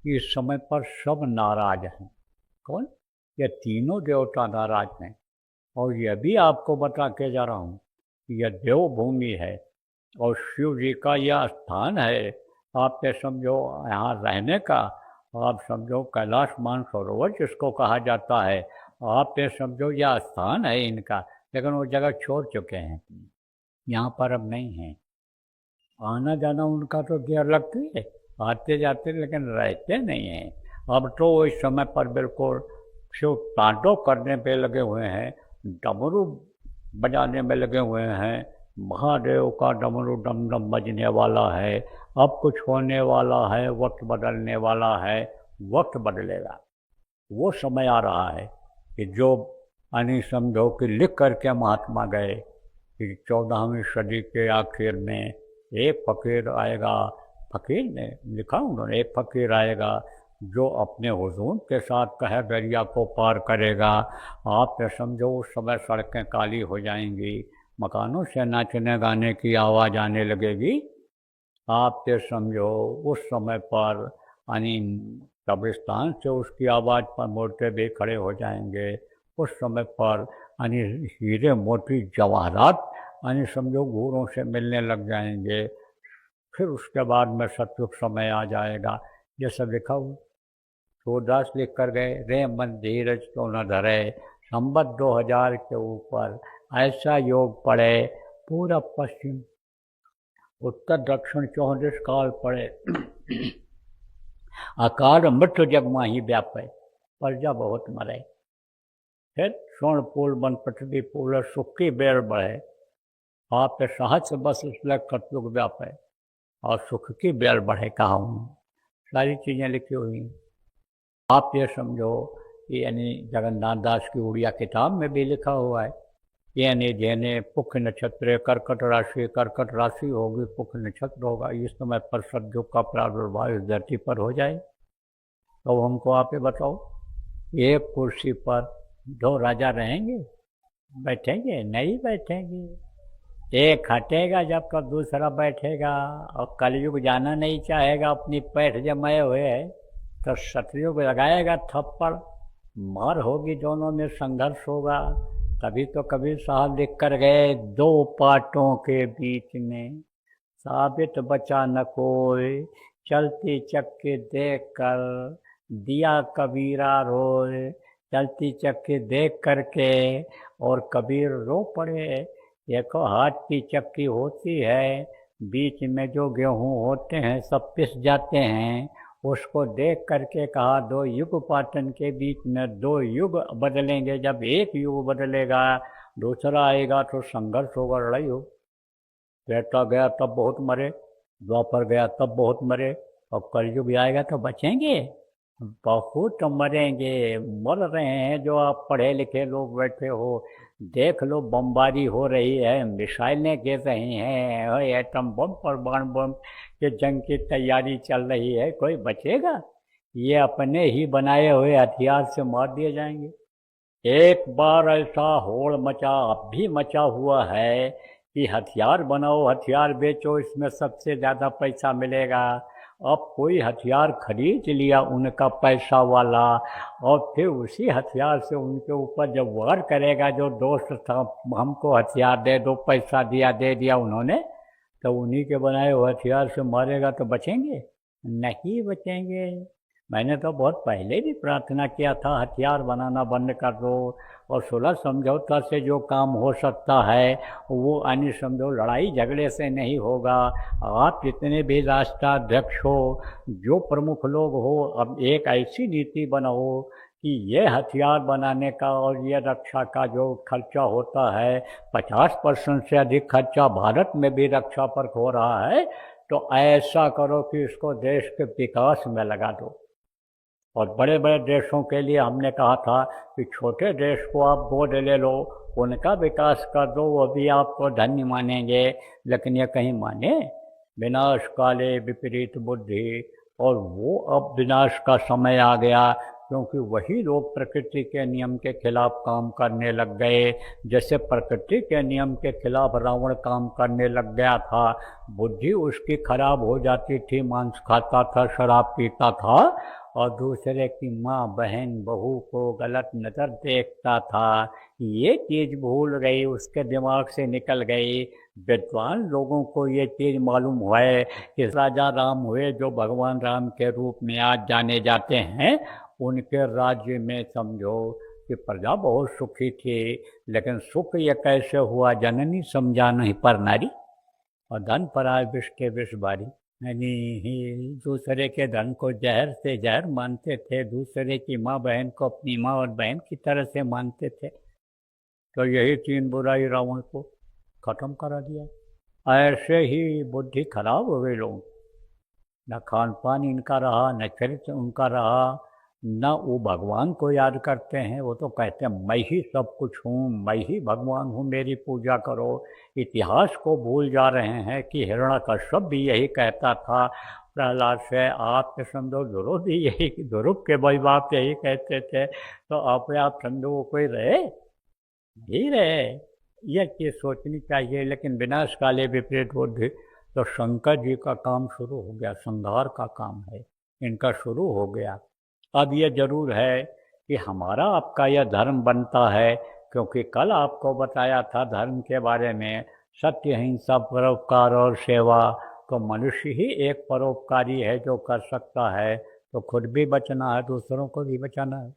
कि इस समय पर सब नाराज हैं। कौन? ये तीनों देवता नाराज हैं। और यह भी आपको बता के जा रहा हूँ कि यह देवभूमि है और शिव जी का यह स्थान है। आप ये समझो यहाँ रहने का, आप समझो कैलाश मानसरोवर जिसको कहा जाता है, आप ये समझो यह स्थान है इनका। लेकिन वो जगह छोड़ चुके हैं, यहाँ पर अब नहीं है। आना जाना उनका तो देर लगती है, आते जाते, लेकिन रहते नहीं हैं। अब तो इस समय पर बिल्कुल शिव तांडव करने पे लगे हुए हैं, डमरू बजाने में लगे हुए हैं। महादेव का डमरू डम डम बजने वाला है। अब कुछ होने वाला है, वक्त बदलने वाला है, वक्त बदलेगा। वो समय आ रहा है कि जो यानी समझो कि लिख करके महात्मा गए कि 14वीं सदी के आखिर में एक फ़कीर आएगा। फ़कीर ने लिखा उन्होंने, एक फ़कीर आएगा जो अपने हुजूर के साथ कहे दरिया को पार करेगा। आप ये समझो उस समय सड़कें काली हो जाएंगी, मकानों से नाचने गाने की आवाज़ आने लगेगी। आप ये समझो उस समय पर यानी कब्रिस्तान से उसकी आवाज़ पर मोटे भी खड़े हो जाएंगे। उस समय पर यानी हीरे मोती जवाहरात यानी समझो घूरों से मिलने लग जाएंगे। फिर उसके बाद में सतयुग समय आ जाएगा। ये सब लिखा हुआ सूरदास लिख कर गए, रे मन धीरज तो न धरे, संबत 2000 के ऊपर ऐसा योग पड़े, पूरा पश्चिम उत्तर दक्षिण 34 काल पड़े, अकाल मृत्यु जग माही व्यापे, प्रजा बहुत मरे। फिर स्वर्ण पूल बन पृथ्वी पूल सुखी बेर बढ़े, आप सहस्र बस इसलिए कतयुग व्यापे, और सुख की बेल बढ़े कहा हूँ। सारी चीज़ें लिखी हुई हैं। आप ये समझो कि यानी जगन्नाथ दास की उड़िया किताब में भी लिखा हुआ है, यानी जेने पुख नक्षत्र कर्कट राशि होगी, पुख नक्षत्र होगा, इस समय पर सतयुग का प्रादुर्भाव इस धरती पर हो जाए। तो हमको आप ये बताओ, एक कुर्सी पर 2 राजा रहेंगे? बैठेंगे? नहीं बैठेंगे। एक हटेगा जब का दूसरा बैठेगा। और कलयुग जाना नहीं चाहेगा, अपनी पैठ जमाए हुए है, तो सतयुग लगाएगा थप्पड़, मार होगी, दोनों में संघर्ष होगा। तभी तो कबीर साहब लिख कर गए, 2 पाटों के बीच में साबित बचा न कोई, चलती चक्की देख कर दिया कबीरा रोए। चलती चक्की देख करके और कबीर रो पड़े। देखो हाथ की चक्की होती है, बीच में जो गेहूँ होते हैं सब पिस जाते हैं। उसको देख करके कहा 2 युग पाटन के बीच में 2 युग बदलेंगे। जब एक युग बदलेगा दूसरा आएगा तो संघर्ष होगा, लड़ाई हो। त्रेता गया तब बहुत मरे, द्वापर गया तब बहुत मरे, और कलयुग आएगा तो बचेंगे? बहुत मरेंगे। मर रहे हैं जो आप पढ़े लिखे लोग बैठे हो, देख लो बमबारी हो रही है, मिसाइलें गिर रही हैं, एटम बम परमाणु बम के जंग की तैयारी चल रही है, कोई बचेगा? ये अपने ही बनाए हुए हथियार से मार दिए जाएंगे। एक बार ऐसा होड़ मचा, अब भी मचा हुआ है कि हथियार बनाओ, हथियार बेचो, इसमें सबसे ज़्यादा पैसा मिलेगा। अब कोई हथियार खरीद लिया उनका पैसा वाला, और फिर उसी हथियार से उनके ऊपर जब वार करेगा, जो दोस्त था हमको हथियार दे दो, पैसा दिया, दे दिया उन्होंने, तो उन्हीं के बनाए हुए हथियार से मारेगा तो बचेंगे? नहीं बचेंगे। मैंने तो बहुत पहले भी प्रार्थना किया था, हथियार बनाना बंद कर दो, और सुलह समझौता से जो काम हो सकता है वो यानी समझो लड़ाई झगड़े से नहीं होगा। आप जितने भी राष्ट्राध्यक्ष हो, जो प्रमुख लोग हो, अब एक ऐसी नीति बनाओ कि ये हथियार बनाने का और ये रक्षा का जो खर्चा होता है, 50% से अधिक खर्चा भारत में भी रक्षा पर हो रहा है, तो ऐसा करो कि इसको देश के विकास में लगा दो। और बड़े बड़े देशों के लिए हमने कहा था कि छोटे देश को आप गोद ले लो, उनका विकास कर दो, वो भी आपको धन्य मानेंगे। लेकिन ये कहीं माने? विनाश काले विपरीत बुद्धि, और वो अब विनाश का समय आ गया क्योंकि वही लोग प्रकृति के नियम के खिलाफ काम करने लग गए। जैसे प्रकृति के नियम के खिलाफ रावण काम करने लग गया था, बुद्धि उसकी खराब हो जाती थी, मांस खाता था, शराब पीता था और दूसरे की माँ बहन बहू को गलत नज़र देखता था। ये चीज़ भूल गई, उसके दिमाग से निकल गई। विद्वान लोगों को ये चीज़ मालूम हुआ है कि राजा राम हुए जो भगवान राम के रूप में आज जाने जाते हैं, उनके राज्य में समझो कि प्रजा बहुत सुखी थी, लेकिन सुख ये कैसे हुआ जननी समझा नहीं पर नारी, और धन पराय विष के विष बारी। यानी ही दूसरे के धन को जहर से जहर मानते थे, दूसरे की माँ बहन को अपनी माँ और बहन की तरह से मानते थे। तो यही तीन बुराई रावण को खत्म करा दिया। ऐसे ही बुद्धि खराब हो गई लोग, न खान पान इनका रहा, न चरित्र उनका रहा, न वो भगवान को याद करते हैं। वो तो कहते हैं मैं ही सब कुछ हूँ, मैं ही भगवान हूँ, मेरी पूजा करो। इतिहास को भूल जा रहे हैं कि हिरण्यकश्यप भी यही कहता था प्रहलाद से, आपके समझो ध्रुव भी यही, ध्रुव के भाई बाप यही कहते थे, तो आप समझो कोई रहे ही रहे। यह चीज़ सोचनी चाहिए। लेकिन विनाश काले विपरीत बुद्धि, तो शंकर जी का काम शुरू हो गया, संहार का काम है इनका शुरू हो गया। अब ये जरूर है कि हमारा आपका यह धर्म बनता है, क्योंकि कल आपको बताया था धर्म के बारे में, सत्य अहिंसा परोपकार और सेवा। तो मनुष्य ही एक परोपकारी है जो कर सकता है, तो खुद भी बचना है, दूसरों को भी बचाना है।